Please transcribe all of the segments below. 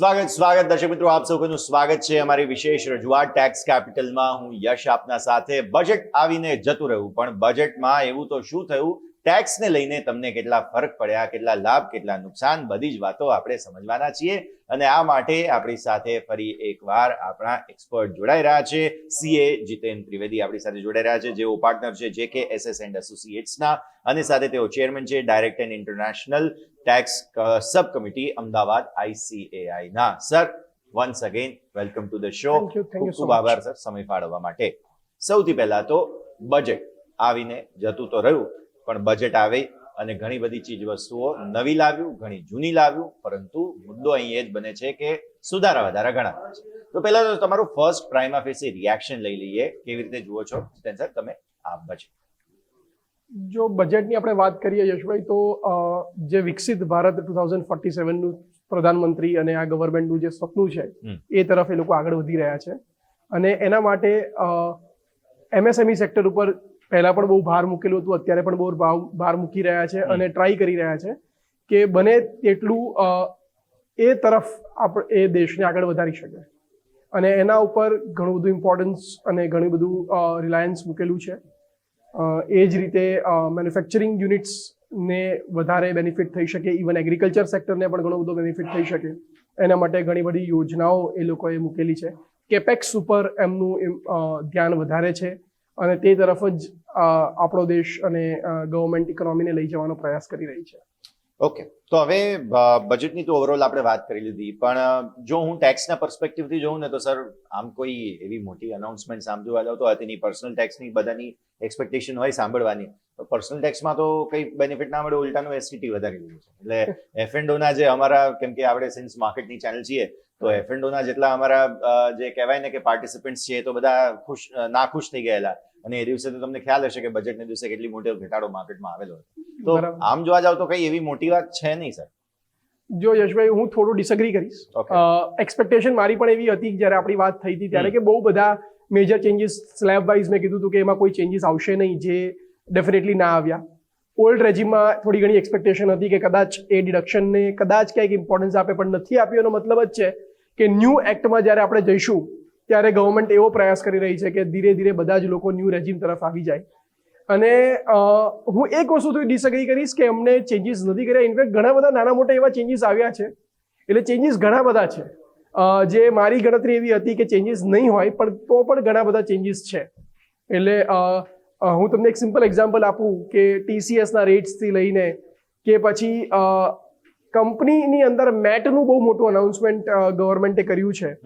સ્વાગત દર્શક મિત્રો, આપ સૌનું સ્વાગત છે અમારી વિશેષ રજૂઆત ટેક્સ કેપિટલમાં. હું યશ આપના સાથે. બજેટ આવીને જતું રહ્યું, પણ બજેટમાં એવું તો શું થયું, ટેક્સને લઈને તમને કેટલા ફરક પડ્યા, કેટલા લાભ, કેટલા નુકસાન, બધી જ વાતો આપણે સમજવાના છીએ. અને આ માટે આપણી સાથે ફરી એકવાર આપણા એક્સપર્ટ જોડાઈ રહ્યા છે. સીએ જીતેન ત્રિવેદી આપણી સાથે જોડાઈ રહ્યા છે, જેઓ પાર્ટનર છે JK SS એન્ડ એસોસિએટ્સના, અને સાથે તેઓ ચેરમેન છે direct and international tax sub committee Ahmedabad ICAI ના. Sir, once again welcome to the show. ખૂબ ખૂબ આભાર સર સમય ફાળવવા માટે. સૌથી પહેલા તો બજેટ આવીને જતું તો રહ્યું, પણ બજેટ આવે અને ઘણી બધી ચીજ વસ્તુઓ નવી લાવ્યું, ઘણી જૂની લાવ્યું, પરંતુ મુદ્દો અહીં એ જ બને છે કે સુધારા વધારા ઘણા છે. તો પહેલા તો તમારું ફર્સ્ટ પ્રાઇમા ફેસી રિએક્શન લઈ લઈએ. કેવી રીતે જુઓ છો સર તમે આ બજેટ? જો બજેટની આપણે વાત કરીએ યશભાઈ, તો જે વિકસિત ભારત 2047નું પ્રધાનમંત્રી અને આ ગવર્મેન્ટનું જે સપનું છે એ તરફ એ લોકો આગળ વધી રહ્યા છે. અને એના માટે MSME સેક્ટર ઉપર પહેલા પણ બહુ ભાર મૂકેલું હતું, અત્યારે પણ બહુ ભાર મૂકી રહ્યા છે અને ટ્રાય કરી રહ્યા છે કે બને તેટલું એ તરફ એ દેશને આગળ વધારી શકે. અને એના ઉપર ઘણું બધું ઇમ્પોર્ટન્સ અને ઘણું બધું રિલાયન્સ મૂકેલું છે. એ જ રીતે મેન્યુફેક્ચરિંગ યુનિટ્સને વધારે બેનિફિટ થઈ શકે, ઇવન એગ્રીકલ્ચર સેક્ટરને પણ ઘણો બધો બેનિફિટ થઈ શકે. એના માટે ઘણી બધી યોજનાઓ એ લોકોએ મૂકેલી છે. કેપેક્સ ઉપર એમનું ધ્યાન વધારે છે અને તે તરફ જ આપણો દેશ અને ગવર્મેન્ટ ઇકોનોમીને લઈ જવાનો પ્રયાસ કરી રહી છે. ઓકે, તો હવે બજેટની તો ઓવરઓલ આપણે વાત કરી લીધી, પણ જો હું ટેક્સના પર્સપેક્ટિવથી જોઉં ને તો સર, આમ કોઈ એવી મોટી અનાઉન્સમેન્ટ આમ જોવા જાવ તો તેની પર્સનલ ટેક્સની બધાની એક્સપેક્ટેશન હોય સાંભળવાની, તો પર્સનલ ટેક્સમાં તો કંઈ બેનિફિટ ના મળે, ઉલટાનું STT વધારી દીધું છે. એટલે F&Oના જે અમારા, કેમ કે આપણે સિન્સ માર્કેટની ચેનલ છીએ, તો F&Oના જેટલા અમારા જે કહેવાય ને કે પાર્ટિસિપન્ટ્સ છે, તો બધા નાખુશ થઈ ગયેલા. અને એ દિવસે તો તમને ખ્યાલ હશે કે બજેટના દિવસે કેટલી મોટી ઘટાડો માર્કેટમાં આવેલો હતો. તો આમ જોવા જાવ તો કઈ એવી મોટી વાત છે નહીં સર. જો યશભાઈ, હું થોડું ડિસએગ્રી કરીશ. એક્સપેક્ટેશન મારી પણ એવી હતી જ્યારે આપણી વાત થઈ હતી ત્યારે કે બહુ બધા મેજર ચેન્જીસ સ્લેબ વાઇઝ મેં કીધું હતું કે એમાં કોઈ ચેન્જીસ આવશે નહીં, જે ડેફિનેટલી ના આવ્યા. ઓલ્ડ રેજીમમાં થોડી ઘણી એક્સપેક્ટેશન હતી કે કદાચ એ ડિડક્શનને કદાચ ક્યાંક ઇમ્પોર્ટન્સ આપે, પણ નથી આપ્યો. એનો મતલબ જ છે કે ન્યૂ એક્ટમાં જ્યારે આપણે જઈશું ત્યારે ગવર્મેન્ટ એવો પ્રયાસ કરી રહી છે કે ધીરે ધીરે બધા જ લોકો ન્યૂ રેજીમ તરફ આવી જાય. અને હું એક વસ્તુથી ડિસએગ્રી કરીશ કે અમને ચેન્જીસ નથી કર્યા. ઇનફેક્ટ ઘણા બધા નાના મોટા એવા ચેન્જીસ આવ્યા છે. એટલે ચેન્જીસ ઘણા બધા છે. જે મારી ગણતરી એવી હતી કે ચેન્જીસ નહીં હોય, પણ તો પણ ઘણા બધા ચેન્જીસ છે. એટલે હું તમને એક સિમ્પલ એક્ઝામ્પલ આપું કે TCSના રેટ્સથી લઈને કે પછી કંપનીની અંદર મેટનું બહુ મોટું અનાઉન્સમેન્ટ ગવર્મેન્ટે કર્યું છે.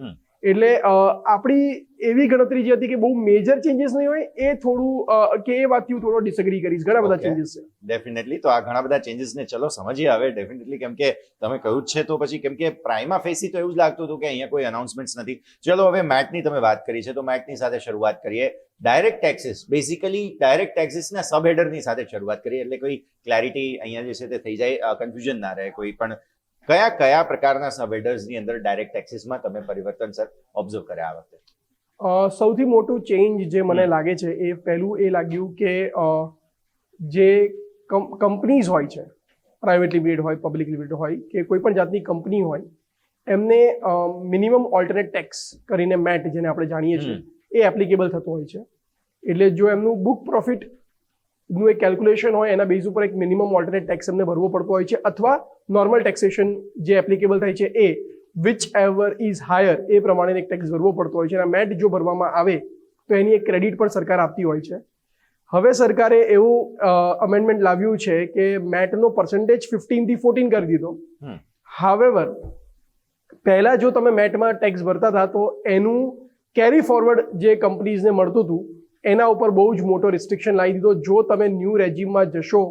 એટલે આપણી એવી ગણતરી જે હતી કે બહુ મેજર ચેન્જીસ નહીં હોય, એ થોડું કે એ વાતથી હું થોડો ડિસએગ્રી કરીશ. ઘણા બધા ચેન્જીસ છે ડેફિનેટલી. તો આ ઘણા બધા ચેન્જીસને ચલો સમજીએ હવે ડેફિનેટલી, કેમ કે તમે કહ્યું જ છે તો પછી, કેમ કે પ્રાઇમા ફેસી તો એવું જ લાગતું હતું કે અહીંયા કોઈ અનાઉન્સમેન્ટ્સ નથી. ચલો હવે મેટની તમે વાત કરી છે, તો મેટની સાથે શરૂઆત કરીએ. ડાયરેક્ટ ટેક્સીસ, બેઝિકલી ડાયરેક્ટ ટેક્સીસના સબ હેડરની સાથે શરૂઆત કરીએ, એટલે કોઈ ક્લેરિટી અહીંયા જે છે તે થઈ જાય, કન્ફ્યુઝન ના રહે કોઈ પણ. કયા કયા પ્રકારના સબ હેડર્સની અંદર ડાયરેક્ટ ટેક્સીસમાં તમે પરિવર્તન સર ઓબ્ઝર્વ કર્યા આ વખતે? સૌથી મોટું ચેન્જ જે મને લાગે છે એ પહેલું એ લાગ્યું કે જે કંપનીઝ હોય છે, પ્રાઇવેટ લિમિટેડ હોય, પબ્લિક લિમિટેડ હોય, કે કોઈ પણ જાતની કંપની હોય, એમને મિનિમમ ઓલ્ટરનેટ ટેક્સ કરીને મેટ, જેને આપણે જાણીએ છીએ, એ એપ્લિકેબલ થતું હોય છે. એટલે જો એમનું બુક પ્રોફિટનું એક કેલ્ક્યુલેશન હોય, એના બેઝ ઉપર એક મિનિમમ ઓલ્ટરનેટ ટેક્સ એમને ભરવો પડતો હોય છે, અથવા નોર્મલ ટેક્સેશન જે એપ્લિકેબલ થાય છે એ વિચ એવર ઇઝ હાયર એ પ્રમાણે એક ટેક્સ ભરવો પડતો હોય છે. અને મેટ જો ભરવામાં આવે તો એની એક ક્રેડિટ પણ સરકાર આપતી હોય છે. હવે સરકારે એવું અમેન્ડમેન્ટ લાવ્યું છે કે મેટનો પર્સન્ટેજ 15 થી 14 કરી દીધો. હાવેવર, પહેલા જો તમે મેટમાં ટેક્સ ભરતા હતા તો એનું કેરી ફોરવર્ડ જે કંપનીઝને મળતું હતું એના ઉપર બહુ જ મોટો રિસ્ટ્રિક્શન લાવી દીધો. જો તમે ન્યૂ રેજીમમાં જશો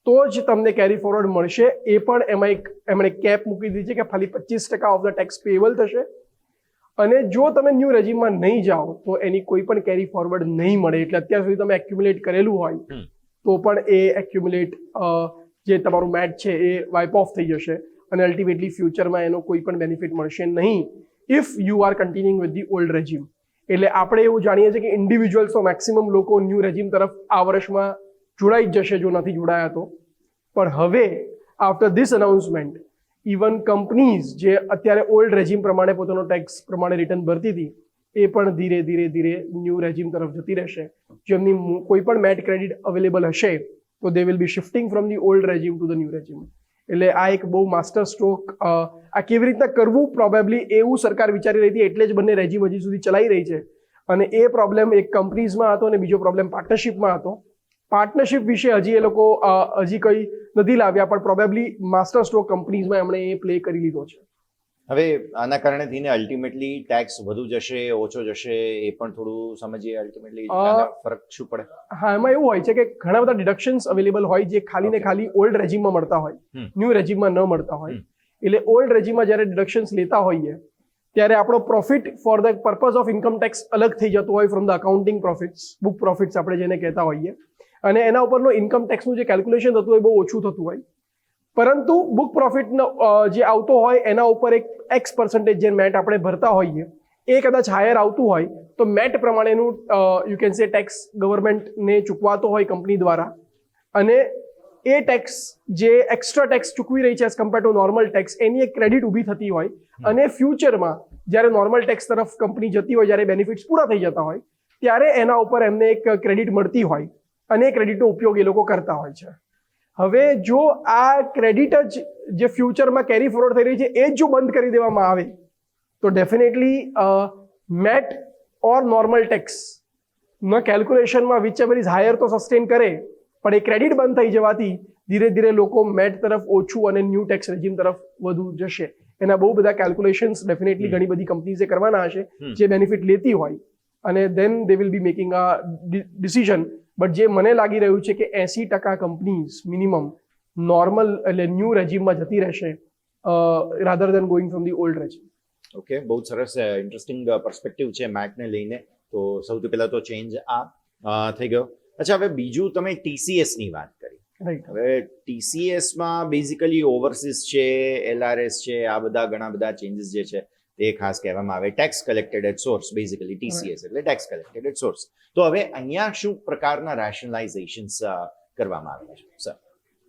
તો જ તમને કેરી ફોરવર્ડ મળશે. એ પણ એમાં એમણે કેપ મૂકી દીધી છે કે ખાલી 25% ઓફ ધ ટેક્સ પેએબલ થશે. અને જો તમે ન્યૂ રેજીમમાં નહીં જાઓ તો એની કોઈ પણ કેરી ફોરવર્ડ નહીં મળે. એટલે અત્યાર સુધી તમે એક્યુમ્યુલેટ કરેલું હોય તો પણ એ એક્યુમ્યુલેટ જે તમારું મેટ છે એ વાઇપ ઓફ થઈ જશે અને અલ્ટિમેટલી ફ્યુચરમાં એનો કોઈ પણ બેનિફિટ મળશે નહીં if you are continuing with the old regime. એટલે આપણે એવું જાણીએ છીએ કે ઇન્ડિવિજ્યુઅલ્સ તો મેક્સિમમ લોકો ન્યૂ રેજીમ તરફ આ વર્ષમાં જોડાઈ જ જશે જો નથી જોડાયા તો. પણ હવે after this announcement even companies જે અત્યારે ઓલ્ડ રેજીમ પ્રમાણે પોતાનો ટેક્સ પ્રમાણે રિટર્ન ભરતી હતી એ પણ ધીરે ધીરે ધીરે ન્યૂ રેજીમ તરફ જતી રહેશે. જેમની કોઈ પણ મેટ ક્રેડિટ અવેલેબલ હશે તો દે will B shifting from the old regime to the new regime. એટલે આ એક બહુ માસ્ટર સ્ટ્રોક, આ કેવી રીતના કરવું પ્રોબેબલી એવું સરકાર વિચારી રહી હતી, એટલે જ બંને રેજીમ હજી સુધી ચલાવી રહી છે. અને એ પ્રોબ્લેમ એક કંપનીઝમાં હતો અને બીજો પ્રોબ્લેમ પાર્ટનરશિપમાં હતો. પાર્ટનરશિપ વિશે હજી એ લોકો હજી કંઈ નથી લાવ્યા, પણ પ્રોબેબલી માસ્ટર સ્ટ્રોક કંપનીઝમાં એમણે એ પ્લે કરી લીધો છે. હવે આના કારણે થઈને અલ્ટિમેટલી ટેક્સ વધુ જશે, ઓછો જશે, એ પણ થોડું સમજીએ. અલ્ટિમેટલી ફરક શું પડે? હા, એમાં એવું હોય છે કે ઘણા બધા ડિડક્શન્સ અવેલેબલ હોય જે ખાલી ને ખાલી ઓલ્ડ રેજીમમાં મળતા હોય, ન્યૂ રેજીમમાં ન મળતા હોય. એટલે ઓલ્ડ રેજીમમાં જ્યારે ડિડક્શન્સ લેતા હોઈએ ત્યારે આપણો profit for the purpose of income tax અલગ થઈ જતો હોય from the accounting profits, book profits આપણે જેને કહેતા હોઈએ. અને એના ઉપરનો ઇન્કમ ટેક્સનું જે કેલ્ક્યુલેશન થતું હોય બહુ ઓછું થતું હોય. પરંતુ બુક પ્રોફિટનો જે આવતો હોય એના ઉપર એક X% જે મેટ આપણે ભરતા હોઈએ એ કદાચ હાયર આવતું હોય તો મેટ પ્રમાણેનું યુ કેન સે ટેક્સ ગવર્મેન્ટને ચૂકવાતો હોય કંપની દ્વારા. અને એ ટેક્સ જે એક્સ્ટ્રા ટેક્સ ચૂકવી રહી છે as compare to normal tax, એની એક ક્રેડિટ ઊભી થતી હોય. અને ફ્યુચરમાં જ્યારે નોર્મલ ટેક્સ તરફ કંપની જતી હોય, જ્યારે બેનિફિટ્સ પૂરા થઈ જતા હોય ત્યારે એના ઉપર એમને એક ક્રેડિટ મળતી હોય અને એ ક્રેડિટનો ઉપયોગ એ લોકો કરતા હોય છે. હવે જો આ ક્રેડિટ જ જે ફ્યુચરમાં કેરી ફોરવર્ડ થઈ રહી છે એ જ જો બંધ કરી દેવામાં આવે તો ડેફિનેટલી મેટ ઓર નોર્મલ ટેક્સના કેલ્ક્યુલેશનમાં વિચએવર ઇઝ હાયર તો સસ્ટેન કરે, પણ એ ક્રેડિટ બંધ થઈ જવાથી ધીરે ધીરે લોકો મેટ તરફ ઓછું અને ન્યૂ ટેક્સ રેજીમ તરફ વધુ જશે. એના બહુ બધા કેલ્ક્યુલેશન્સ ડેફિનેટલી ઘણી બધી કંપનીઝે કરવાના હશે જે બેનિફિટ લેતી હોય, અને then they will be making a decision. But જે મને લાગી રહ્યું છે કે 80% કંપનીઝ મિનિમમ નોર્મલ એટલે ન્યૂ રેજીમમાં જતી રહેશે rather than going from the old regime. Okay, બહુ સરસ ઇન્ટરેસ્ટિંગ પર્સપેક્ટિવ છે મેટને લઈને. તો સૌથી પહેલા તો ચેન્જ આ થઈ ગયો. અચ્છા, હવે બીજું તમે TCS ની વાત કરી. રાઈટ. હવે TCSમાં બેઝિકલી ઓવરસીઝ છે, LRS છે, આ બધા ઘણા બધા ચેન્જીસ જે છે તે ખાસ કહેવામાં આવે tax collected at source. Basically TCS એટલે ટેક્સ કલેક્ટેડ એટ સોર્સ. તો હવે અહીંયા શું પ્રકારના રેશનલાઇઝેશન્સ કરવામાં આવ્યા છે સર?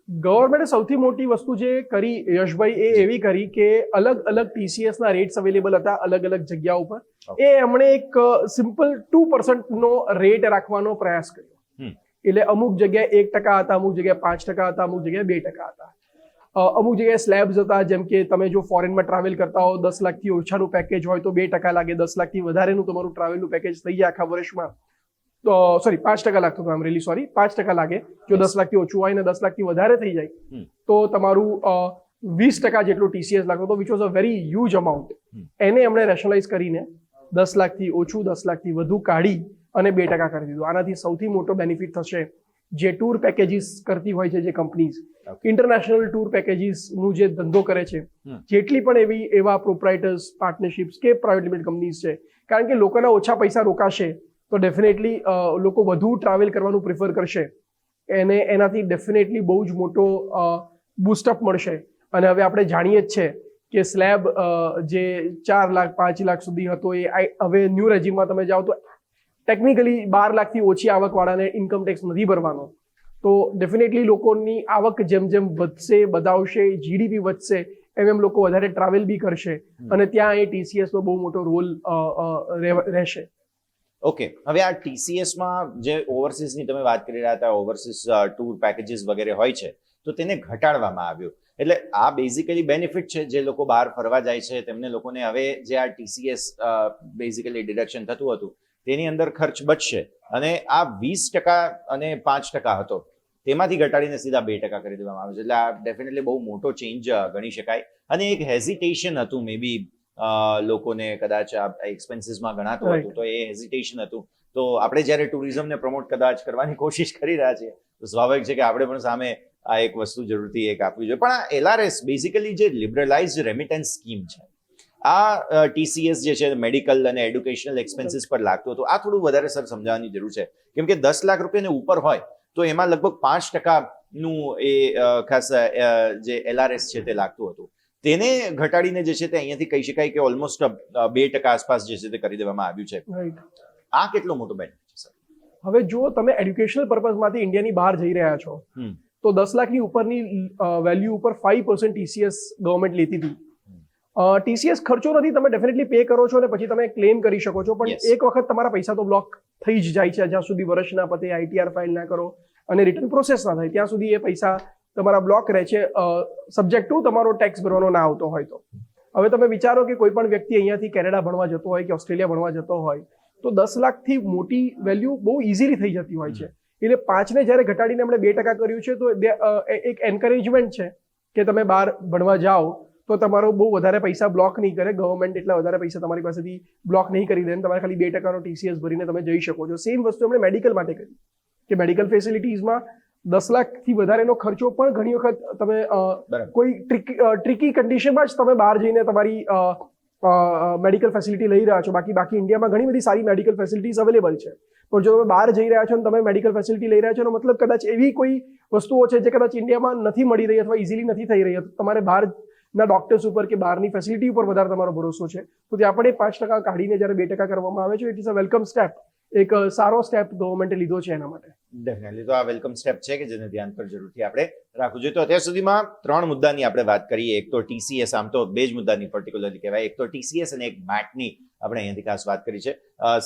ગવર્મેન્ટે સૌથી મોટી વસ્તુ જે કરી યશભાઈ એ એવી કરી કે અલગ અલગ TCSના રેટ્સ અવેલેબલ હતા અલગ અલગ જગ્યા ઉપર. એ એમણે એક સિમ્પલ 2% રેટ રાખવાનો પ્રયાસ કર્યો. એટલે અમુક જગ્યાએ 1% હતા, અમુક જગ્યાએ 5% હતા, અમુક જગ્યાએ 2% હતા. અમુક જગ્યાએ સ્લેબ્સ હતા, જેમ કે તમે જો ફોરેનમાં ટ્રાવેલ કરતા હો 10 લાખથી ઓછાનું પેકેજ હોય તો 2% લાગે, 10 લાખથી વધારેનું તમારું ટ્રાવેલનું પેકેજ થઈ જાય આખા વર્ષમાં તો સોરી 5% લાગતું હતું, આમ રીલી સોરી 5% લાગે જો 10 લાખથી ઓછું હોય ને 10 લાખથી વધારે થઈ જાય તો તમારું 20% જેટલું TCS લાગતું હતું, which was a very huge amount. એને એમણે રેશનલાઇઝ કરીને 10 લાખથી ઓછું 10 લાખથી વધુ કાઢી અને 2% કરી દીધું. આનાથી સૌથી મોટો બેનિફિટ થશે જે ટૂર પેકેજીસ કરતી હોય છે જે કંપનીઝ, ઇન્ટરનેશનલ ટૂર પેકેજીસનું જે ધંધો કરે છે, જેટલી પણ એવા પ્રોપ્રાઇટર્સ, પાર્ટનરશિપ્સ કે પ્રાઇવેટ લિમિટેડ કંપનીઝ છે, કારણ કે લોકોના ઓછા પૈસા રોકાશે તો ડેફિનેટલી લોકો વધુ ટ્રાવેલ કરવાનું પ્રિફર કરશે અને એનાથી ડેફિનેટલી બહુ જ મોટો બૂસ્ટઅપ મળશે. અને હવે આપણે જાણીએ જ છે કે સ્લેબ જે 4 લાખ 5 લાખ સુધી હતો એ હવે ન્યૂ રેજીમમાં તમે જાઓ તો ટેકનિકલી 12 લાખથી ઓછી આવકવાળાને ઇન્કમ ટેક્સ નથી ભરવાનો. તો ડેફિનેટલી લોકોની આવક જેમ જેમ વધશે, બધાવશે, GDP વધશે, એમ લોકો વધારે ટ્રાવેલ બી કરશે અને ત્યાં એ TCSનો બહુ મોટો રોલ રહેશે. ઓકે, હવે આ TCSમાં જે ઓવરસીઝની તમે વાત કરી રહ્યા હતા, ઓવરસીઝ ટૂર પેકેજીસ વગેરે હોય છે તો તેને ઘટાડવામાં આવ્યું. એટલે આ બેઝિકલી બેનિફિટ છે જે લોકો બહાર ફરવા જાય છે તેમને લોકોને હવે જે આ TCS બેઝિકલી ડિડક્શન થતું હતું તેની અંદર ખર્ચ બચશે અને આ 20% અને 5% હતો તેમાંથી ઘટાડીને સીધા 2% કરી દેવામાં આવે છે. એટલે આ ડેફિનેટલી બહુ મોટો ચેન્જ ગણી શકાય. અને એક હેઝિટેશન હતું મે બી લોકોને કદાચ આ એક્સપેન્સીસમાં ગણાતું હતું તો એ હેઝિટેશન હતું. તો આપણે જ્યારે ટુરિઝમને પ્રમોટ કદાચ કરવાની કોશિશ કરી રહ્યા છીએ તો સ્વાભાવિક છે કે આપણે પણ સામે આ એક વસ્તુ જરૂરથી એક આપવી જોઈએ. પણ આ LRS બેઝિકલી જે લિબરલાઇઝ્ડ રેમિટન્સ સ્કીમ છે, આ TCS જે છે મેડિકલ અને એડ્યુકેશનલ એક્સપેન્સીસ પર લાગતું હતું. આ થોડું વધારે સર સમજાવવાની જરૂર છે કેમ કે 10 લાખ રૂપિયાને ઉપર હોય તો એમાં લગભગ 5%નું એ ખાસ જે LRS છે તે લાગતું હતું. તેને ઘટાડીને જે છે તે અહીંયાથી કહી શકાય કે ઓલમોસ્ટ 2% આસપાસ જે છે તે કરી દેવામાં આવ્યું છે. આ કેટલો મોટો બેનિફિટ છે સર? હવે જો તમે એડ્યુકેશનલ પર્પઝમાંથી ઇન્ડિયાની બહાર જઈ રહ્યા છો તો 10 લાખની ઉપરની વેલ્યુ ઉપર 5% TCS ગવર્મેન્ટ લેતી હતી. TCS ખર્ચો નથી, તમે ડેફિનેટલી પે કરો છો અને પછી તમે ક્લેમ કરી શકો છો, પણ Yes. એક વખત તમારા પૈસા તો બ્લોક થઈ જ જાય છે જ્યાં સુધી વર્ષ ના પતે, ITR ફાઇલ ના કરો અને રિટર્ન પ્રોસેસ ના થાય ત્યાં સુધી એ પૈસા તમારા બ્લોક રહે છે, સબ્જેક્ટ ટુ તમારો ટેક્સ ભરવાનો ના આવતો હોય તો. હવે તમે વિચારો કે કોઈ પણ વ્યક્તિ અહીંયાથી કેનેડા ભણવા જતો હોય કે ઓસ્ટ્રેલિયા ભણવા જતો હોય તો 10 લાખથી મોટી વેલ્યુ બહુ ઇઝીલી થઈ જતી હોય છે. એટલે 5 ને જ્યારે ઘટાડીને આપણે 2% કર્યું છે તો એક એન્કરેજમેન્ટ છે કે તમે બહાર ભણવા જાઓ તો તમારો બહુ વધારે પૈસા બ્લોક નહીં કરે ગવર્મેન્ટ, એટલા વધારે પૈસા તમારી પાસેથી બ્લોક નહીં કરી દે, તમારે ખાલી 2%નો TCS ભરીને તમે જઈ શકો છો. સેમ વસ્તુ આપણે મેડિકલ માટે કરી કે મેડિકલ ફેસિલિટીઝમાં 10 લાખથી વધારેનો ખર્ચો પણ ઘણી વખત તમે કોઈ ટ્રિકી કન્ડિશનમાં જ તમે બહાર જઈને તમારી મેડિકલ ફેસિલિટી લઈ રહ્યા છો. બાકી ઇન્ડિયામાં ઘણી બધી સારી મેડિકલ ફેસિલિટીઝ અવેલેબલ છે, પણ જો તમે બહાર જઈ રહ્યા છો અને તમે મેડિકલ ફેસિલિટી લઈ રહ્યા છો એનો મતલબ કદાચ એવી કોઈ વસ્તુઓ છે જે કદાચ ઇન્ડિયામાં નથી મળી રહી અથવા ઇઝીલી નથી થઈ રહી, તમારે બહારના ડોક્ટર્સ ઉપર કે બહારની ફેસિલિટી ઉપર વધારે તમારો ભરોસો છે તો ત્યાં પણ એ 5% કાઢીને જ્યારે 2% કરવામાં આવે છે, it is a welcome step. એક સારો સ્ટેપ ગવર્મેન્ટે લીધો છે એના માટે. ડેફિનેટલી તો આ વેલકમ સ્ટેપ છે કે જેને ધ્યાન પર જરૂરથી આપણે રાખવું જોઈએ. તો અત્યાર સુધીમાં 3 મુદ્દાની આપણે વાત કરીએ. એક તો TCS, આમ તો 2 જ મુદ્દાની પર્ટિક્યુલરલી કહેવાય, એક તો TCS અને એક MATની આપણે અહીંયાથી ખાસ વાત કરી છે.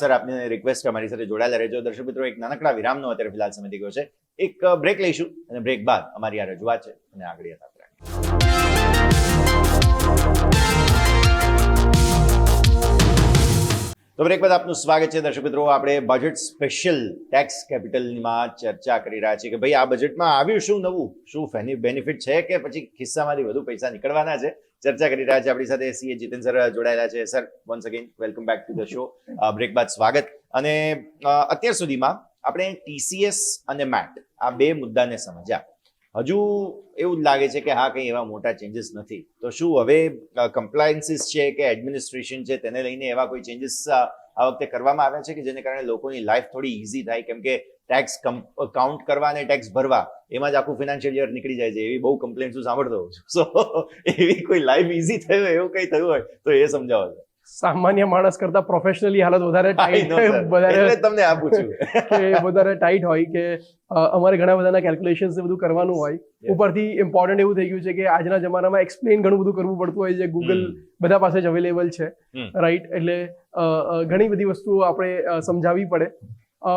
સર, આપને રિક્વેસ્ટ અમારી સાથે જોડાયેલા રહેજો. દર્શક મિત્રો, એક નાનકડા વિરામનો અત્યારે ફિલહાલ સમય થઈ ગયો છે. એક બ્રેક લઈશું અને બ્રેક બાદ અમારી આ રજૂઆત છે અને આગળ યથાવત તો બ્રેક બાદ આપનું સ્વાગત છે. દર્શક મિત્રો, આપણે બજેટ સ્પેશિયલ ટેક્સ કેપિટલમાં ચર્ચા કરી રહ્યા છીએ કે ભાઈ આ બજેટમાં આવ્યું શું નવું, શું બેનિફિટ છે કે પછી ખિસ્સામાંથી વધુ પૈસા નીકળવાના છે. ચર્ચા કરી રહ્યા છે. આપણી સાથે CA જીતેન સર જોડાયેલા છે. Sir, once again welcome back to the show. Break બાદ સ્વાગત. અને અત્યાર સુધીમાં આપણે TCS અને MAT આ 2 મુદ્દાને સમજ્યા. હજુ એવું જ લાગે છે કે હા, કંઈ એવા મોટા ચેન્જીસ નથી. તો શું હવે કમ્પ્લાયન્સીસ છે કે એડમિનિસ્ટ્રેશન છે તેને લઈને એવા કોઈ ચેન્જીસ આ વખતે કરવામાં આવ્યા છે કે જેને કારણે લોકોની લાઈફ થોડી ઇઝી થાય? કેમ કે ટેક્સ કાઉન્ટ કરવા અને ટેક્સ ભરવા એમાં જ આખું ફિનાન્શિયલ યર નીકળી જાય છે, એવી બહુ કમ્પ્લેન્ટ્સ હું સાંભળતો હોઉં છું. સો એવી કોઈ લાઈફ ઇઝી થયું એવું કંઈ થયું હોય તો એ સમજાવો. સામાન્ય માણસ કરતા પ્રોફેશનલી હાલત વધારે ટાઈટ તમને આ પૂછ્યું કે વધારે ટાઈટ હોય કે અમારે ઘણા બધાના કેલ્ક્યુલેશન્સ બધું કરવાનું હોય. ઉપરથી ઇમ્પોર્ટન્ટ એવું થઈ ગયું છે કે આજના જમાનામાં એક્સપ્લેન ઘણું બધું કરવું પડતું હોય છે. ગૂગલ બધા પાસે જ અવેલેબલ છે, રાઈટ? એટલે ઘણી બધી વસ્તુઓ આપણે સમજાવવી પડે.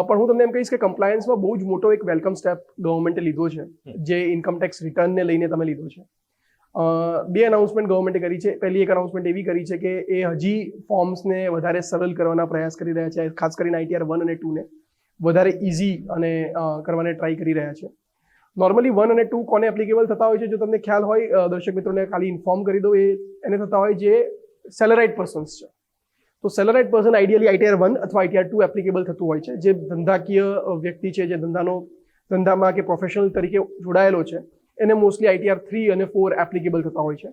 પણ હું તમને એમ કહીશ કે કમ્પ્લાયન્સમાં બહુ જ મોટો એક વેલકમ સ્ટેપ ગવર્મેન્ટે લીધો છે, જે ઇન્કમ ટેક્સ રિટર્નને લઈને તમે લીધો છે. 2 અનાઉન્સમેન્ટ ગવર્મેન્ટે કરી છે. પહેલી એક અનાઉન્સમેન્ટ એવી કરી છે કે એ હજી ફોર્મ્સને વધારે સરળ કરવાના પ્રયાસ કરી રહ્યા છે, ખાસ કરીને ITR 1 અને 2 ને વધારે ઇઝી અને કરવાને ટ્રાય કરી રહ્યા છે. નોર્મલી 1 અને 2 કોને એપ્લિકેબલ થતા હોય છે, જો તમને ખ્યાલ હોય, દર્શક મિત્રોને ખાલી ઇન્ફોર્મ કરી દો, એને થતા હોય જે સેલરાઇડ પર્સન્સ છે. તો સેલરાઇડ પર્સન આઈડિયલી ITR 1 અથવા ITR 2 એપ્લિકેબલ થતું હોય છે. જે ધંધાકીય વ્યક્તિ છે, જે ધંધામાં કે પ્રોફેશનલ તરીકે જોડાયેલો છે, એને મોસ્ટલી ITR 3 અને 4 એપ્લિકેબલ થતા હોય છે.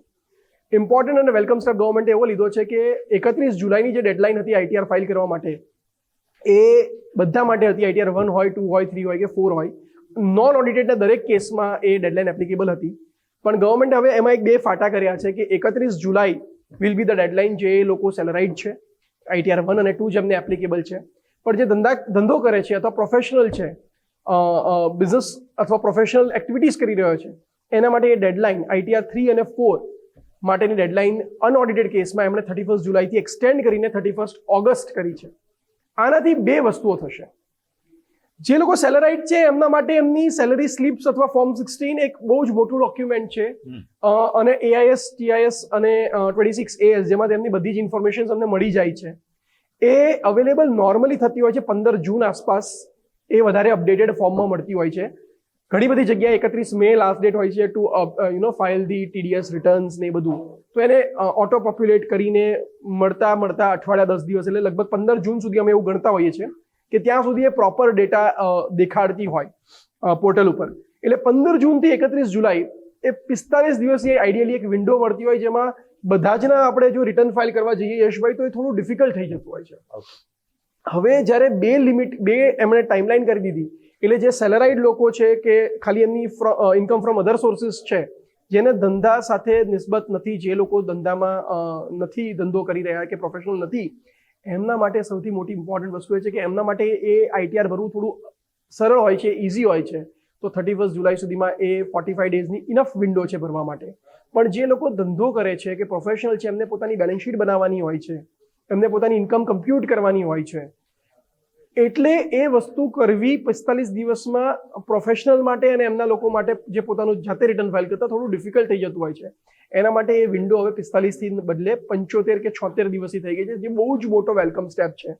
ઇમ્પોર્ટન્ટ અને વેલકમ સ્ટેપ ગવર્મેન્ટે એવો લીધો છે કે 31 જુલાઈની જે ડેડલાઇન હતી ITR ફાઇલ કરવા માટે, એ બધા માટે હતી. ITR 1 હોય, 2 હોય, 3 હોય કે 4 હોય, નોન ઓડિટેડના દરેક કેસમાં એ ડેડલાઇન એપ્લિકેબલ હતી. પણ ગવર્મેન્ટે હવે એમાં 2 ફાટા કર્યા છે કે 31 જુલાઈ વિલ બી ધ ડેડલાઇન જે લોકો સેલરાઇડ છે, ITR 1 અને 2 જેમને એપ્લિકેબલ છે. પણ જે ધંધો કરે છે અથવા પ્રોફેશનલ છે, બિઝનેસ અથવા પ્રોફેશનલ એક્ટિવિટીઝ કરી રહ્યો છે, એના માટે એ ડેડલાઇન ITR 3 અને 4 માટેની ડેડલાઇન અનઓડિટેડ કેસમાં એમણે 31 જુલાઈથી એક્સટેન્ડ કરીને 31 ઓગસ્ટ કરી છે. આનાથી 2 વસ્તુઓ થશે. જે લોકો સેલરાઇડ છે એમના માટે એમની સેલરી સ્લિપ્સ અથવા ફોર્મ 16 એક બહુ જ મોટું ડોક્યુમેન્ટ છે, અને AIS, TIS અને 26AS જેમાં તેમની બધી જ ઇન્ફોર્મેશન અમને મળી જાય છે. એ અવેલેબલ નોર્મલી થતી હોય છે 15 જૂન આસપાસ. એ વધારે અપડેટેડ ફોર્મમાં મળતી હોય છે. ઘણી બધી જગ્યાએ 31 મે લાસ્ટ ડેટ હોય છે to file the TDS returns ને એ બધું. તો એને ઓટો પોપ્યુલેટ કરીને મળતા અઠવાડિયા 10 દિવસ, એટલે લગભગ 15 જૂન સુધી અમે એવું ગણતા હોઈએ છીએ કે ત્યાં સુધી એ પ્રોપર ડેટા દેખાડતી હોય પોર્ટલ ઉપર. એટલે 15 જૂનથી 31 જુલાઈ એ 45 દિવસની આઈડિયલી એક વિન્ડો મળતી હોય, જેમાં બધા જ ના આપણે જો રિટર્ન ફાઇલ કરવા જઈએ યશભાઈ તો એ થોડું ડિફિકલ્ટ થઈ જતું હોય છે. હવે જ્યારે 2 એમણે ટાઈમલાઈન કરી દીધી, એટલે જે સેલરાઇડ લોકો છે કે ખાલી એમની ઇન્કમ ફ્રોમ અધર સોર્સિસ છે, જેને ધંધા સાથે નિસ્બત નથી, જે લોકો ધંધામાં નથી ધંધો કરી રહ્યા કે પ્રોફેશનલ નથી, એમના માટે સૌથી મોટી ઇમ્પોર્ટન્ટ વસ્તુ એ છે કે એમના માટે એ ITR ભરવું થોડું સરળ હોય છે, ઇઝી હોય છે. તો 31 જુલાઈ સુધીમાં એ 45 ડેઝની ઇનફ વિન્ડો છે ભરવા માટે. પણ જે લોકો ધંધો કરે છે કે પ્રોફેશનલ છે, એમને પોતાની બેલેન્સ શીટ બનાવવાની હોય છે, એમને પોતાની ઇન્કમ કમ્પ્યુટ કરવાની હોય છે, એટલે એ વસ્તુ કરવી 45 દિવસમાં પ્રોફેશનલ માટે અને એમના લોકો માટે જે પોતાનું જાતે રિટર્ન ફાઇલ કરતા થોડું ડિફિકલ્ટ થઈ જતું હોય છે. એના માટે એ વિન્ડો હવે 45 થી બદલે 75 કે 76 દિવસથી થઈ ગઈ છે, જે બહુ જ મોટો વેલકમ સ્ટેપ છે.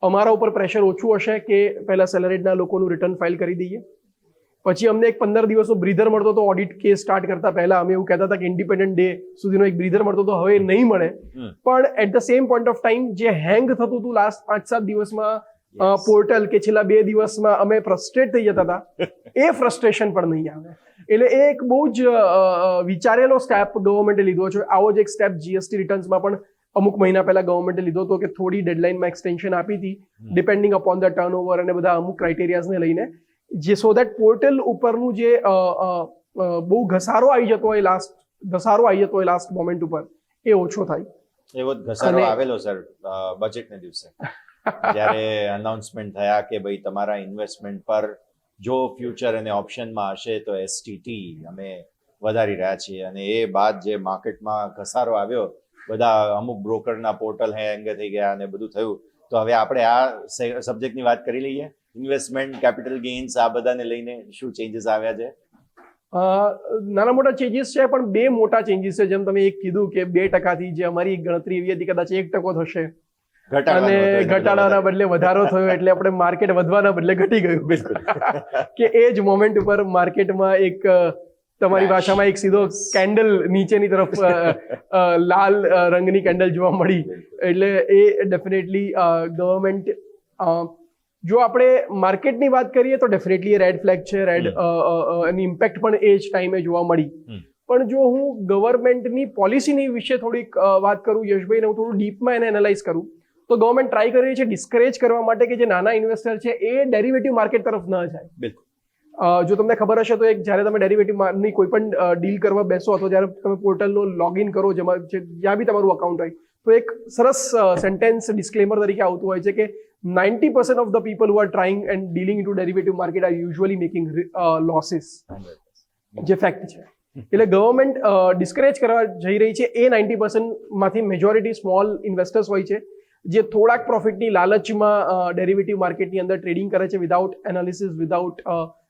અમારા ઉપર પ્રેશર ઓછું હશે કે પહેલા સેલેરીડના લોકોનું રિટર્ન ફાઇલ કરી દઈએ, પછી અમને એક 15 દિવસનો બ્રીધર મળતો હતો ઓડિટ કેસ સ્ટાર્ટ કરતા પહેલા. અમે એવું કહેતા હતા કે ઇન્ડિપેન્ડન્ટ ડે સુધીનો એક બ્રીધર મળતો હતો, હવે નહીં મળે. પણ at the same point of time જે હેંગ થતું હતું લાસ્ટ 5-7 દિવસમાં પોર્ટલ કે છેલ્લા 2 દિવસમાં અમે ફ્રસ્ટ્રેટ થઈ જતા હતા, એ ફ્રસ્ટ્રેશન પણ નહીં આવે. એટલે એ એક બહુ જ વિચારેલો સ્ટેપ ગવર્મેન્ટે લીધો છે. આવો જ એક સ્ટેપ જીએસટી રિટર્ન્સમાં પણ અમુક મહિના પહેલા ગવર્મેન્ટે લીધો હતો કે થોડી ડેડલાઇનમાં એક્સટેન્શન આપી હતી, ડિપેન્ડિંગ અપોન ધ ટર્નઓવર અને બધા અમુક ક્રાઇટેરિયાઝને લઈને, જે સો દેટ પોર્ટલ ઉપરનું જે બહુ ઘસારો આવી જતો હોય લાસ્ટ મોમેન્ટ ઉપર એ ઓછો થાય. એવો જ ઘસારો આવેલો સર બજેટના દિવસે, જ્યારે અનાઉન્સમેન્ટ થયા કે ભાઈ તમારા ઇન્વેસ્ટમેન્ટ પર જો ફ્યુચર અને ઓપ્શનમાં હશે તો એસટીટી અમે વધારી રહ્યા છીએ, અને એ બાદ જે માર્કેટમાં ઘસારો આવ્યો, બધા અમુક બ્રોકરના પોર્ટલ હેંગ થઈ ગયા અને બધું થયું. તો હવે આપણે આ સબ્જેક્ટની વાત કરી લઈએ, ઇન્વેસ્ટમેન્ટ, કેપિટલ ગેઇન્સ, આ બધાને લઈને શું ચેન્જીસ આવ્યા છે? નાના મોટા ચેન્જીસ છે, પણ 2 મોટા ચેન્જીસ છે. જેમ તમે એક કીધું કે 2% જે અમારી ગણતરી એવી હતી કદાચ 1% થશે અને ઘટાડાના બદલે વધારો થયો, એટલે આપણે માર્કેટ વધવાના બદલે ઘટી ગયું. બિલકુલ કે એ જ મોમેન્ટ ઉપર માર્કેટમાં એક તમારી ભાષામાં એક સીધો કેન્ડલ નીચેની તરફ લાલ રંગની કેન્ડલ જોવા મળી. એટલે એ ડેફિનેટલી ગવર્મેન્ટ, જો આપણે માર્કેટની વાત કરીએ તો ડેફિનેટલી એ રેડ ફ્લેગ છે. એની ઇમ્પેક્ટ પણ એ જ ટાઈમે જોવા મળી. પણ જો હું ગવર્મેન્ટની પોલિસીની વિશે થોડીક વાત કરું યશભાઈને, હું થોડું ડીપમાં એને એનાલાઇઝ કરું, તો ગવર્મેન્ટ ટ્રાય કરી રહી છે ડિસ્કરેજ કરવા માટે કે જે નાના ઇન્વેસ્ટર છે એ ડેરિવેટિવ માર્કેટ તરફ ન જાય. બિલકુલ. જો તમને ખબર હશે તો એક જ્યારે તમે ડેરિવેટિવની કોઈ પણ ડીલ કરવા બેસો અથવા જ્યારે તમે પોર્ટલનો લોગિન કરો, જ્યાં બી તમારું અકાઉન્ટ હોય, તો એક સરસ સેન્ટેન્સ ડિસ્ક્લેમર તરીકે આવતું હોય છે કે 90% of the people who are trying and dealing into derivative market are usually making losses. જે ફેક્ટ છે. એટલે ગવર્મેન્ટ ડિસ્કરેજ કરવા જઈ રહી છે. એ 90% માંથી મેજોરિટી સ્મોલ ઇન્વેસ્ટર્સ હોય છે જે થોડાક પ્રોફિટની લાલચમાં ડેરિવેટિવ માર્કેટની અંદર ટ્રેડિંગ કરે છે વિધાઉટ એનાલિસિસ, વિધાઉટ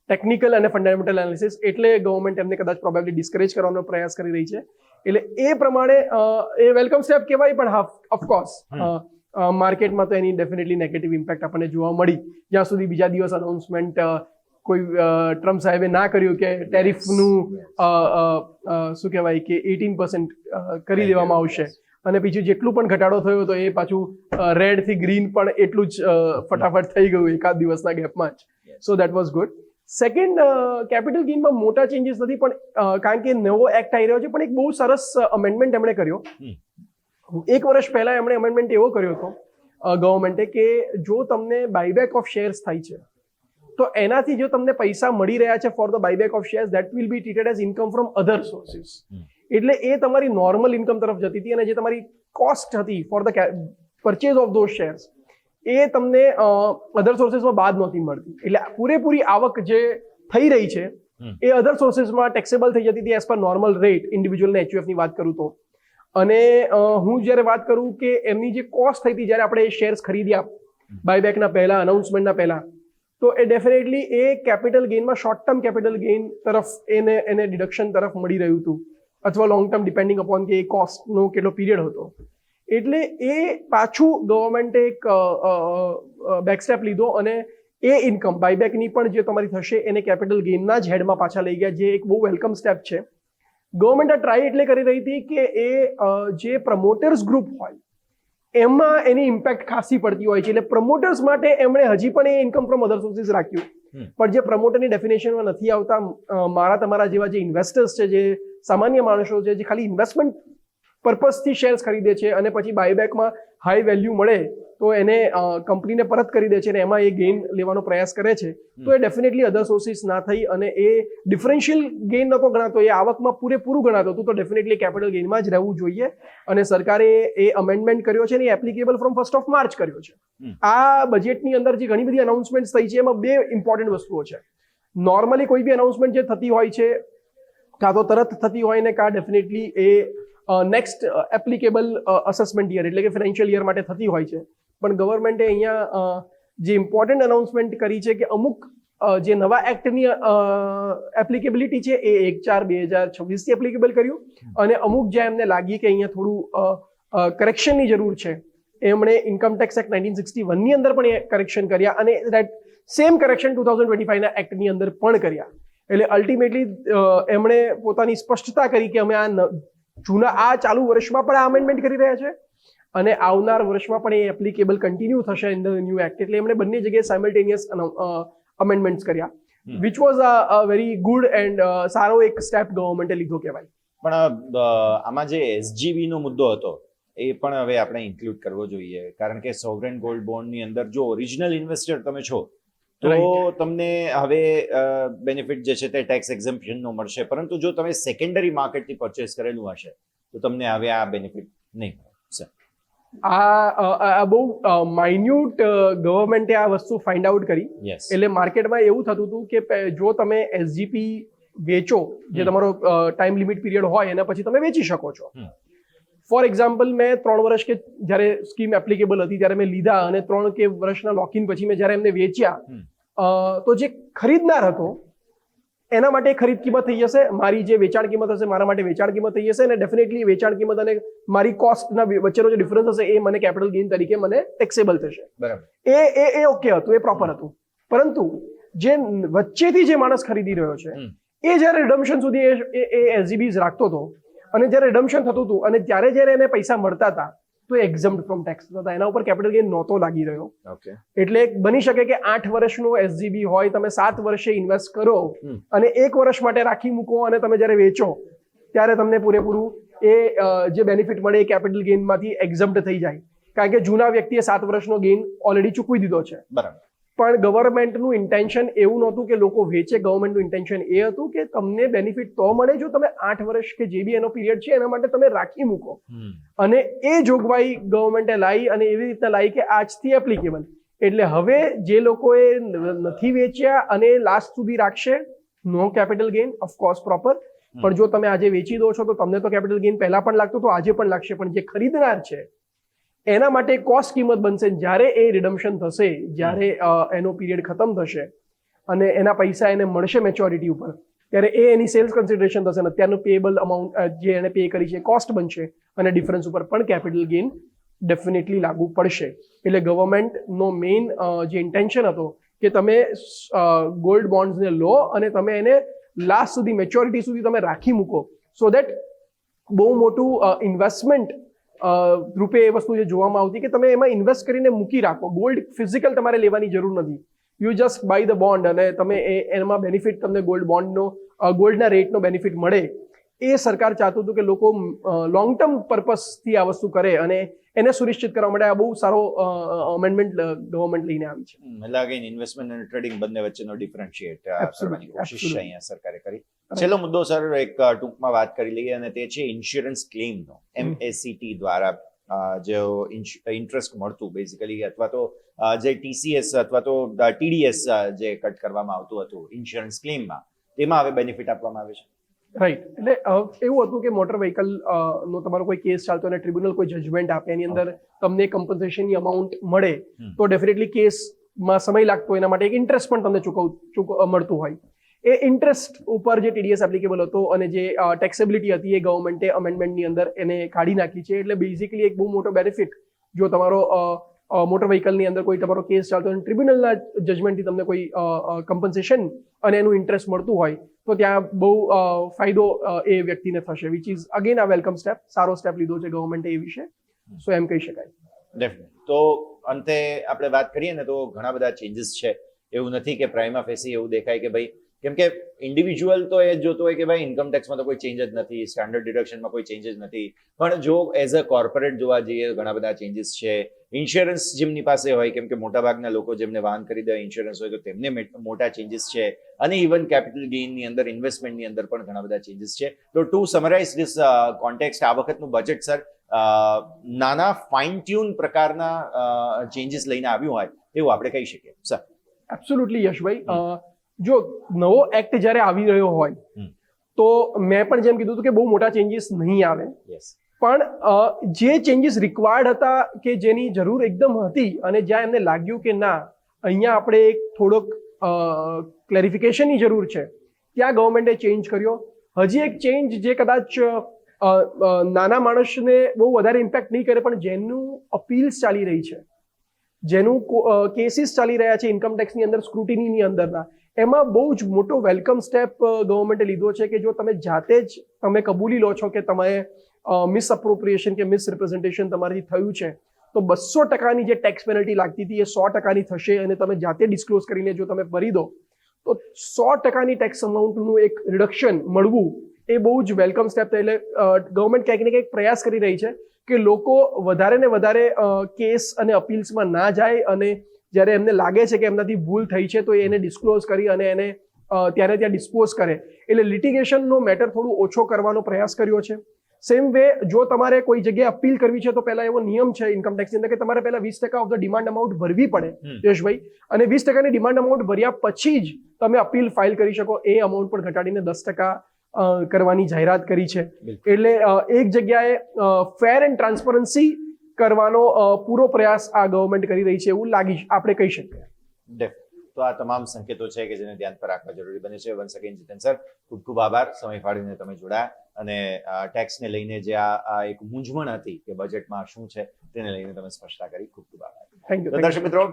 ટેકનિકલ અને ફંડામેન્ટલ એનાલિસિસ. એટલે ગવર્મેન્ટ એમને કદાચ પ્રોબેબલી ડિસ્કરેજ કરવાનો પ્રયાસ કરી રહી છે. એટલે એ પ્રમાણે એ વેલકમ સ્ટેપ કહેવાય, પણ ઓફકોર્સ માર્કેટમાં તો એની ડેફિનેટલી નેગેટિવ ઇમ્પેક્ટ આપણને જોવા મળી. જ્યાં સુધી બીજા દિવસ અનાઉન્સમેન્ટ કોઈ ટ્રમ્પ સાહેબે ના કર્યું કે ટેરિફનું શું કહેવાય કે 18% કરી દેવામાં આવશે, અને બીજું જેટલું પણ ઘટાડો થયો તો એ પાછું રેડ થી ગ્રીન પણ એટલું જ ફટાફટ થઈ ગયું એકાદ દિવસના ગેપમાં જ. So that was good. Second, capital ગેઇનમાં મોટા ચેન્જીસ નથી, પણ કારણ કે નવો એક્ટ આવી રહ્યો છે, પણ એક બહુ સરસ અમેન્ડમેન્ટ એમણે કર્યો. 1 વર્ષ પહેલા એમણે અમેન્ડમેન્ટ એવો કર્યો હતો ગવર્મેન્ટે કે જો તમને બાયબેક ઓફ શેર્સ થાય છે તો એનાથી જો તમને પૈસા મળી રહ્યા છે for the buyback of shares, that will be treated as income from other sources. એટલે એ તમારી નોર્મલ ઇન્કમ તરફ જતી હતી, અને જે તમારી કોસ્ટ હતી for the purchase of those shares એ તમને અધર સોર્સિસમાં બાદ નહોતી મળતી. એટલે પૂરેપૂરી આવક જે થઈ રહી છે એ અધર સોર્સિસમાં ટેક્સેબલ થઈ જતી હતી as per normal rate. Individual ને HUF ની વાત કરું તો, અને હું જ્યારે વાત કરું કે એમની જે કોસ્ટ થઈ હતી જ્યારે આપણે શેર્સ ખરીદ્યા બાયબેકના પહેલા, અનાઉન્સમેન્ટના પહેલા, તો એ ડેફિનેટલી એ કેપિટલ ગેઇનમાં શોર્ટ ટર્મ કેપિટલ ગેઇન તરફ એને ડિડક્શન તરફ મળી રહ્યું હતું, અથવા long term depending upon k એ કોસ્ટનો કેટલો પીરિયડ હતો. એટલે એ પાછું ગવર્મેન્ટે એક બેકસ્ટેપ લીધો અને એ ઇન્કમ બાયબેકની પણ જે તમારી થશે એને કેપિટલ ગેઇનના જ હેડમાં પાછા લઈ ગયા, જે એક બહુ વેલકમ સ્ટેપ છે. ગવર્મેન્ટ આ ટ્રાય એટલે કરી રહી હતી કે એ જે પ્રમોટર્સ ગ્રુપ હોય એમાં એની ઇમ્પેક્ટ ખાસી પડતી હોય છે. એટલે પ્રમોટર્સ માટે એમણે હજી પણ એ ઇન્કમ ફ્રોમ અધર સોર્સિસ રાખ્યું, પણ જે પ્રમોટરની ડેફિનેશનમાં નથી આવતા, મારા તમારા જેવા જે ઇન્વેસ્ટર્સ છે, જે સામાન્ય માણસો છે, જે ખાલી ઇન્વેસ્ટમેન્ટ પર્પઝથી શેર્સ ખરીદે છે અને પછી બાયબેકમાં હાઈ વેલ્યુ મળે તો એને કંપનીને પરત કરી દે છે અને એમાં એ ગેઇન લેવાનો પ્રયાસ કરે છે, તો એ ડેફિનેટલી અધર સોર્સિસ ના થઈ અને એ ડિફરન્શિયલ ગેઇન નહોતો ગણાતો, એ આવકમાં પૂરેપૂરું ગણાતો હતું. તો ડેફિનેટલી કેપિટલ ગેઇનમાં જ રહેવું જોઈએ, અને સરકારે એ અમેન્ડમેન્ટ કર્યો છે અને એ એપ્લિકેબલ ફ્રોમ 1 માર્ચ કર્યો છે. આ બજેટની અંદર જે ઘણી બધી અનાઉન્સમેન્ટ થઈ છે એમાં 2 ઇમ્પોર્ટન્ટ વસ્તુઓ છે. નોર્મલી કોઈ બી અનાઉન્સમેન્ટ જે થતી હોય છે કાં તો તરત થતી હોય ને કાં ડેફિનેટલી એ નેક્સ્ટ એપ્લિકેબલ અસેસમેન્ટ યર એટલે કે ફાઇનાન્શિયલ યર માટે થતી હોય છે. પણ ગવર્મેન્ટે અહીંયા જે ઇમ્પોર્ટન્ટ અનાઉન્સમેન્ટ કરી છે કે અમુક જે નવા એક્ટની એપ્લિકેબિલિટી છે એ 1/4/2026 થી એપ્લિકેબલ કર્યું, અને અમુક જ્યાં એમને લાગી કે અહીંયા થોડું કરેક્શનની જરૂર છે એમણે ઇન્કમટેક્સ એક્ટ 1961 ની અંદર પણ એ કરેક્શન કર્યા, અને દેટ સેમ કરેક્શન 2025 ના એક્ટની અંદર પણ કર્યા. એટલે અલ્ટિમેટલી એમણે પોતાની સ્પષ્ટતા કરી કે અમે આ ચાલુ વર્ષમાં પણ આ અમેન્ડમેન્ટ કરી રહ્યા છે અને આવનાર વર્ષમાં પણ એ એપ્લિકેબલ કન્ટિન્યુ થશે ઇન ધ ન્યૂ એક્ટ. એટલે એમણે બંને જગ્યાએ સાયમલ્ટેનિયસ અમેન્ડમેન્ટ્સ કર્યા, which was a very good and સારો એક સ્ટેપ ગવર્મેન્ટે લીધો કહેવાય. પણ આમાં જે એસજીબી નો મુદ્દો હતો એ પણ હવે આપણે ઇન્ક્લુડ કરવો જોઈએ, કારણ કે સોવરેન ગોલ્ડ બોન્ડની અંદર જો ઓરિજિનલ ઇન્વેસ્ટર તમે છો તો તમને હવે બેનિફિટ જે છે તે ટેક્સ એક્ઝમ્પશનનો મળશે, પરંતુ જો તમે સેકન્ડરી માર્કેટથી પરચેસ કરેલું હશે તો તમને હવે આ બેનિફિટ નહીં મળે. આ બહુ માઇન્યુટ ગવર્મેન્ટે આ વસ્તુ ફાઇન્ડ આઉટ કરી. એટલે માર્કેટમાં એવું થતું હતું કે જો તમે એસજીપી વેચો, જે તમારો ટાઈમ લિમિટ પીરિયડ હોય એના પછી તમે વેચી શકો છો. ફોર એક્ઝામ્પલ, મેં 3 વર્ષ કે જ્યારે સ્કીમ એપ્લિકેબલ હતી ત્યારે મેં લીધા, અને 3 કે વર્ષના લોકિન પછી મેં જ્યારે એમને વેચ્યા તો જે ખરીદનાર હતો એના માટે ખરીદ કિંમત થઈ જશે, મારી જે વેચાણ કિંમત હશે મારા માટે વેચાણ કિંમત થઈ જશે, અને ડેફિનેટલી વેચાણ કિંમત અને મારી કોસ્ટના વચ્ચેનો જે ડિફરન્સ હશે એ મને કેપિટલ ગેઇન તરીકે મને ટેક્સેબલ થશે. બરાબર, એ ઓકે હતું, એ પ્રોપર હતું. પરંતુ જે વચ્ચેથી જે માણસ ખરીદી રહ્યો છે એ જ્યારે રિડમ્પશન સુધી એ એસજીબીઝ રાખતો હતો, અને જ્યારે રિડમ્પશન થતું હતું અને જ્યારે એને પૈસા મળતા હતા તો એક્ઝમ્પ્ટ ફ્રોમ ટેક્સ હતા, એના ઉપર કેપિટલ ગેઇન નહોતો લાગી રહ્યો. એટલે બની શકે કે 8 વર્ષનો એસજીબી હોય, તમે 7 વર્ષે ઇન્વેસ્ટ કરો અને 1 વર્ષ માટે રાખી મૂકો, અને તમે જ્યારે વેચો ત્યારે તમને પૂરેપૂરું એ જે બેનિફિટ મળે એ કેપિટલ ગેઇનમાંથી એક્ઝમ્પ્ટ થઈ જાય, કારણ કે જૂના વ્યક્તિએ 7 વર્ષનો ગેઇન ઓલરેડી ચૂકવી દીધો છે. બરાબર. પણ ગવર્મેન્ટનું ઇન્ટેન્શન એવું નહોતું કે લોકો વેચે. ગવર્મેન્ટનું ઇન્ટેન્શન એ હતું કે તમને બેનિફિટ તો મળે જો તમે 8 વર્ષ કે જે બી એનો પીરિયડ છે એના માટે તમે રાખી મૂકો, અને એ જોગવાઈ ગવર્મેન્ટે લાવી, અને એવી રીતના લાવી કે આજથી એપ્લિકેબલ. એટલે હવે જે લોકોએ નથી વેચ્યા અને લાસ્ટ સુધી રાખશે, નો કેપિટલ ગેઇન, ઓફકોર્સ પ્રોપર. પણ જો તમે આજે વેચી દો છો તો તમને તો કેપિટલ ગેઇન પહેલા પણ લાગતો તો આજે પણ લાગશે, પણ જે ખરીદનાર છે એના માટે કોસ્ટ કિંમત બનશે. જ્યારે એ રિડમ્પશન થશે, જ્યારે એનો પીરિયડ ખતમ થશે અને એના પૈસા એને મળશે મેચ્યોરિટી ઉપર, ત્યારે એ એની સેલ્સ કન્સિડરેશન થશે, અને અત્યારનું પેએબલ અમાઉન્ટ જે એને પે કરી છે કોસ્ટ બનશે, અને ડિફરન્સ ઉપર પણ કેપિટલ ગેઇન ડેફિનેટલી લાગુ પડશે. એટલે ગવર્મેન્ટનો મેઇન જે ઇન્ટેન્શન હતો કે તમે ગોલ્ડ બોન્ડ્સને લો અને તમે એને લાસ્ટ સુધી, મેચ્યોરિટી સુધી તમે રાખી મૂકો, સો દેટ બહુ મોટું ઇન્વેસ્ટમેન્ટ રૂપે એ વસ્તુ જે જોવામાં આવતી કે તમે એમાં ઇન્વેસ્ટ કરીને મૂકી રાખો. ગોલ્ડ ફિઝિકલ તમારે લેવાની જરૂર નથી, you just buy the bond, અને તમે એમાં બેનિફિટ, તમને ગોલ્ડ બોન્ડનો ગોલ્ડના રેટનો બેનિફિટ મળે. એ સરકાર ચાહતું હતું કે લોકો લોંગ ટર્મ પર્પઝથી આ વસ્તુ કરે, અને એને સુનિશ્ચિત કરવા માટે આ બહુ સારો અમેન્ડમેન્ટ ગવર્મેન્ટ લઈને આવી છે. એટલે અગેન ઇન્વેસ્ટમેન્ટ અને ટ્રેડિંગ બંને વચ્ચેનો ડિફરન્શિએટ કરવાની કોશિશ અહીંયા સરકારે કરી. છેલ્લો મુદ્દો સર એક ટૂંકમાં વાત કરી લઈએ, અને તે છે ઇન્સ્યોરન્સ ક્લેમનો. એમએસીટી દ્વારા જે ઇન્ટરેસ્ટ મળતું બેઝિકલી, અથવા તો જે ટીસીએસ અથવા તો ટીડીએસ જે કટ કરવામાં આવતું હતું ઇન્સ્યોરન્સ ક્લેમમાં, તેમાં હવે બેનિફિટ આપવામાં આવે છે. રાઈટ. એટલે એવું હતું કે મોટર વ્હીકલ નો તમારો કોઈ કેસ ચાલતો અને ટ્રિબ્યુનલ કોઈ જજમેન્ટ આપે, એની અંદર તમને કમ્પન્સેશનની અમાઉન્ટ મળે તો ડેફિનેટલી કેસમાં સમય લાગતો, એના માટે એક ઇન્ટરેસ્ટ પણ તમને મળતું હોય. એ ઇન્ટરેસ્ટ ઉપર જે ટીડીએસ એપ્લિકેબલ હતો અને જે ટેક્સેબિલિટી હતી એ ગવર્મેન્ટે અમેન્ડમેન્ટની અંદર એને કાઢી નાખી છે. એટલે બેઝિકલી એક બહુ મોટો બેનિફિટ, જો તમારો મોટર વ્હીકલની અંદર કોઈ તમારો કેસ ચાલતો અને ટ્રિબ્યુનલના જજમેન્ટથી તમને કોઈ કમ્પન્સેશન અને એનું ઇન્ટરેસ્ટ મળતું હોય તો ત્યાં બહુ ફાયદો એ વ્યક્તિને થશે, વિચ ઇઝ અગેન આ વેલકમ સ્ટેપ. સારો સ્ટેપ લીધો છે ગવર્મેન્ટે એ વિશે, સો એમ કહી શકાય. ડેફિનેટલી. તો અંતે આપણે વાત કરીએ ને તો ઘણા બધા ચેન્જીસ છે. એવું નથી કે પ્રાઇમા ફેસી એવું દેખાય કે ભાઈ, કેમ કે ઇન્ડિવિજ્યુઅલ તો એ જ જોતો હોય કે ભાઈ ઇન્કમ ટેક્સમાં તો કોઈ ચેન્જ જ નથી, સ્ટાન્ડર્ડ ડિડક્શનમાં કોઈ ચેન્જ જ નથી, પણ જો એઝ અ કોર્પોરેટ જોવા જઈએ ઘણા બધા ચેન્જીસ છે. ઇન્સ્યોરન્સ જેમની પાસે હોય, કેમ કે મોટાભાગના લોકો જેમને વાહન ખરીદે ઇન્સ્યોરન્સ હોય તો તેમને મોટા ચેન્જીસ છે, અને ઇવન કેપિટલ ગેઇનની અંદર, ઇન્વેસ્ટમેન્ટની અંદર પણ ઘણા બધા ચેન્જીસ છે. તો ટુ સમરાઇઝ ધીસ કોન્ટેક્સ્ટ, આ વખતનું બજેટ સર નાના ફાઇન ટ્યુન પ્રકારના ચેન્જીસ લઈને આવ્યું હોય એવું આપણે કહી શકીએ સર. એબ્સોલ્યુટલી યશભાઈ. જો નવો એક્ટ જ્યારે આવી રહ્યો હોય હમ. તો મેં પણ જેમ કીધું હતું કે બહુ મોટા ચેન્જીસ નહીં આવે, યસ, પણ જે ચેન્જીસ રિક્વાયર્ડ હતા કે જેની જરૂર એકદમ હતી અને જ્યાં એમને લાગ્યું કે ના અહીંયા આપણે એક થોડોક ક્લેરિફિકેશનની જરૂર છે, ત્યાં ગવર્મેન્ટે ચેન્જ કર્યો. હજી એક ચેન્જ જે કદાચ નાના માણસને બહુ વધારે ઇમ્પેક્ટ નહીં કરે, પણ જેનું અપીલ્સ ચાલી રહી છે, જેનું કેસીસ ચાલી રહ્યા છે ઇન્કમ ટેક્સની અંદર સ્ક્રુટિનીની અંદરના, એમાં બહુ જ મોટો વેલકમ સ્ટેપ ગવર્મેન્ટે લીધો છે કે જો તમે જાતે જ તમે કબૂલી લો છો કે તમે મિસઅપ્રોપ્રિએશન કે મિસરિપ્રેઝન્ટેશન તમારાથી થયું છે, તો 200%ની જે ટેક્સ પેનલ્ટી લાગતી હતી એ 100%ની થશે અને તમે જાતે ડિસ્ક્લોઝ કરીને જો તમે ભરી દો તો 100%ની ટેક્સ અમાઉન્ટનું એક રિડક્શન મળવું એ બહુ જ વેલકમ સ્ટેપ થાય. એટલે ગવર્મેન્ટ ક્યાંક ને ક્યાંક પ્રયાસ કરી રહી છે કે લોકો વધારે ને વધારે કેસ અને અપીલ્સમાં ના જાય અને જ્યારે એમને લાગે છે કે એમનાથી ભૂલ થઈ છે તો એને ડિસ્ક્લોઝ કરી અને એને ત્યારે ત્યાં ડિસ્પોઝ કરે. એટલે લિટિગેશનનો મેટર થોડું ઓછો કરવાનો પ્રયાસ કર્યો છે. સેમ વે જો તમારે કોઈ જગ્યાએ અપીલ કરવી છે તો પહેલા એવો નિયમ છે ઇન્કમ ટેક્સની અંદર કે તમારે પહેલા 20% ઓફ ધ ડિમાન્ડ અમાઉન્ટ ભરવી પડે યશભાઈ, અને 20%ની ડિમાન્ડ અમાઉન્ટ ભર્યા પછી જ તમે અપીલ ફાઇલ કરી શકો. એ અમાઉન્ટ પણ ઘટાડીને 10% કરવાની જાહેરાત કરી છે. એટલે એક જગ્યાએ ફેર એન્ડ ટ્રાન્સપરન્સી કરવાનો પૂરો પ્રયાસ આ ગવર્મેન્ટ કરી રહી છે એવું આપણે કહી શકીએ. તો આ તમામ સંકેતો છે કે જેને ધ્યાન પર રાખવા જરૂરી બને છે. વન્સ અગેન જીતેન સર, ખૂબ ખૂબ આભાર સમય ફાળવીને તમે જોડાયા અને ટેક્સને લઈને જે આ એક મૂંઝવણ હતી કે બજેટમાં શું છે તેને લઈને તમે સ્પષ્ટતા કરી. ખૂબ ખૂબ આભાર. Thank you. તો દર્શક મિત્રો,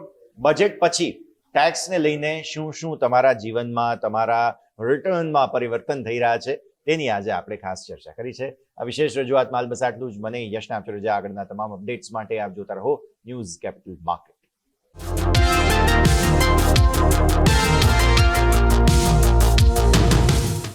બજેટ પછી ટેક્સને લઈને શું શું તમારા જીવનમાં, તમારા રિટર્નમાં પરિવર્તન થઈ રહ્યા છે તેની આજે આપણે ખાસ ચર્ચા કરી છે. આ વિશેષ રજૂઆતમાં બસ આટલું જ. મને યશને આપજો રજા. આગળના તમામ અપડેટ્સ માટે આપ જોતા રહો ન્યૂઝ કેપિટલ માર્કેટ.